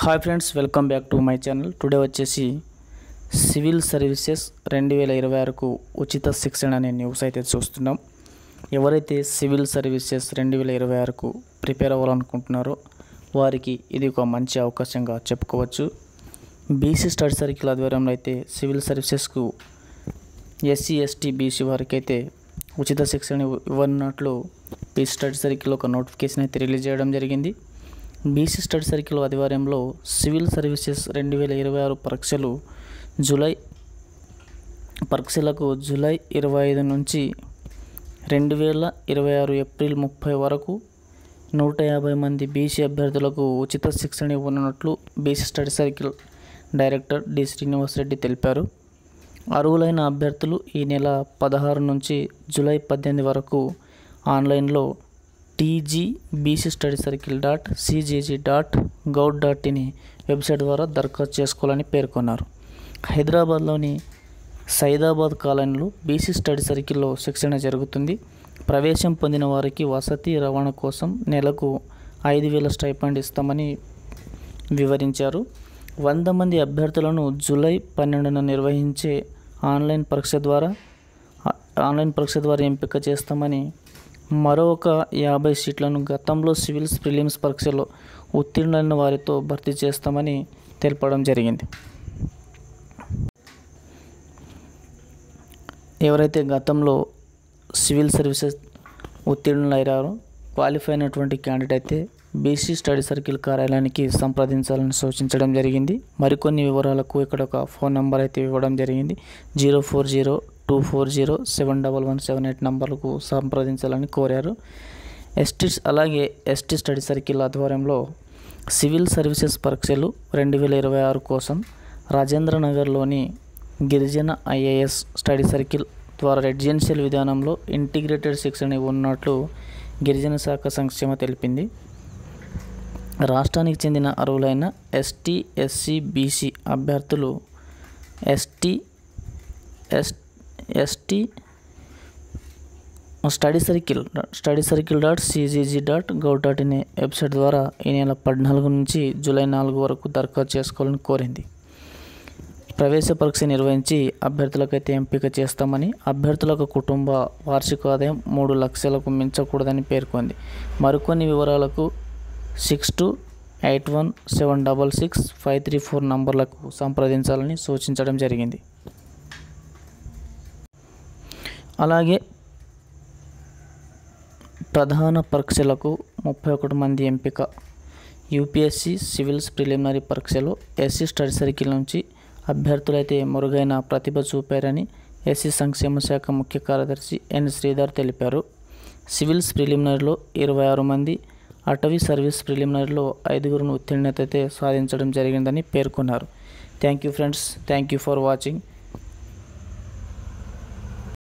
Hi friends, welcome back to my channel. Today వచ్చేసి civil services 2026కు ఉచిత శిక్షణ అనే న్యూస్ అయితే చూస్తున్నాం. ఎవరైతే సివిల్ సర్వీసెస్ 2026కు ప్రిపేర్ అవ్వాలనుకుంటున్నారో వారికి ఇది ఒక మంచి అవకాశంగా చెప్పుకోవచ్చు. బీసీ స్టడీ సర్కిల్ ఆధ్వర్యంలో అయితే సివిల్ సర్వీసెస్కు ఎస్సీ ఎస్టీ బీసీ వారికి అయితే ఉచిత శిక్షణ ఇవ్వనున్నట్లు బీసీ స్టడీ సర్కిల్ ఒక నోటిఫికేషన్ అయితే రిలీజ్ చేయడం జరిగింది. బీసీ స్టడీ సర్కిల్ ఆధ్వర్యంలో సివిల్ సర్వీసెస్ 2026 పరీక్షలకు జూలై 25 నుంచి 2026 ఏప్రిల్ 30 వరకు 150 మంది బీసీ అభ్యర్థులకు ఉచిత శిక్షణ ఇవ్వనున్నట్లు BC study circle director D Srinivas Reddy తెలిపారు. అర్హులైన అభ్యర్థులు ఈ నెల 16 నుంచి జూలై 18 వరకు ఆన్లైన్లో tgbcstudycircle.cgg.gov.in వెబ్సైట్ ద్వారా దరఖాస్తు చేసుకోవాలని పేర్కొన్నారు. హైదరాబాద్లోని సైదాబాద్ కాలనీలో బీసీ స్టడీ సర్కిల్లో శిక్షణ జరుగుతుంది. ప్రవేశం పొందిన వారికి వసతి రవాణా కోసం నెలకు 5,000 స్టైపెండ్ ఇస్తామని వివరించారు. 100 మంది అభ్యర్థులను జూలై 12న నిర్వహించే ఆన్లైన్ పరీక్ష ద్వారా ఎంపిక చేస్తామని, మరొక 50 సీట్లను గతంలో సివిల్స్ ప్రిలిమ్స్ పరీక్షలో ఉత్తీర్ణులైన వారితో భర్తీ చేస్తామని తెలపడం జరిగింది. ఎవరైతే గతంలో సివిల్ సర్వీసెస్ ఉత్తీర్ణులయ్యారో క్వాలిఫై అయినటువంటి క్యాండిడేట్ అయితే బీసీ స్టడీ సర్కిల్ కార్యాలయానికి సంప్రదించాలని సూచించడం జరిగింది. మరికొన్ని వివరాలకు ఇక్కడ ఒక ఫోన్ నెంబర్ అయితే ఇవ్వడం జరిగింది. 0402407117 నంబర్లకు సంప్రదించాలని కోరారు. అలాగే ఎస్టీ స్టడీ సర్కిల్ ఆధ్వర్యంలో సివిల్ సర్వీసెస్ పరీక్షలు 2026 కోసం రాజేంద్ర నగర్లోని గిరిజన ఐఏఎస్ స్టడీ సర్కిల్ ద్వారా రెసిడెన్షియల్ విధానంలో ఇంటిగ్రేటెడ్ శిక్షణ ఇవ్వనున్నట్లు గిరిజన శాఖ సంక్షేమ తెలిపింది. రాష్ట్రానికి చెందిన అర్హులైన ఎస్టీ ఎస్సీ బీసీ అభ్యర్థులు ఎస్టీ studycircle.cgg.gov.in వెబ్సైట్ ద్వారా ఈ నెల 14 నుంచి జూలై 4 వరకు దరఖాస్తు చేసుకోవాలని కోరింది. ప్రవేశ పరీక్ష నిర్వహించి అభ్యర్థులకైతే ఎంపిక చేస్తామని, అభ్యర్థులకు కుటుంబ వార్షిక ఆదాయం 3 లక్షలకు మించకూడదని పేర్కొంది. మరికొన్ని వివరాలకు 6281766534 నంబర్లకు సంప్రదించాలని సూచించడం జరిగింది. అలాగే ప్రధాన పరీక్షలకు 31 మంది ఎంపిక. యూపీఎస్సీ సివిల్స్ ప్రిలిమినరీ పరీక్షలో ఎస్సీ స్టడీ సర్కిల్ నుంచి అభ్యర్థులైతే మెరుగైన ప్రతిభ చూపారని ఎస్సీ సంక్షేమ శాఖ ముఖ్య కార్యదర్శి ఎన్ శ్రీధర్ తెలిపారు. సివిల్స్ ప్రిలిమినరీలో 26 మంది, అటవీ సర్వీస్ ప్రిలిమినరీలో 5 ఉత్తీర్ణత అయితే సాధించడం జరిగిందని పేర్కొన్నారు. Thank you friends, thank you for watching.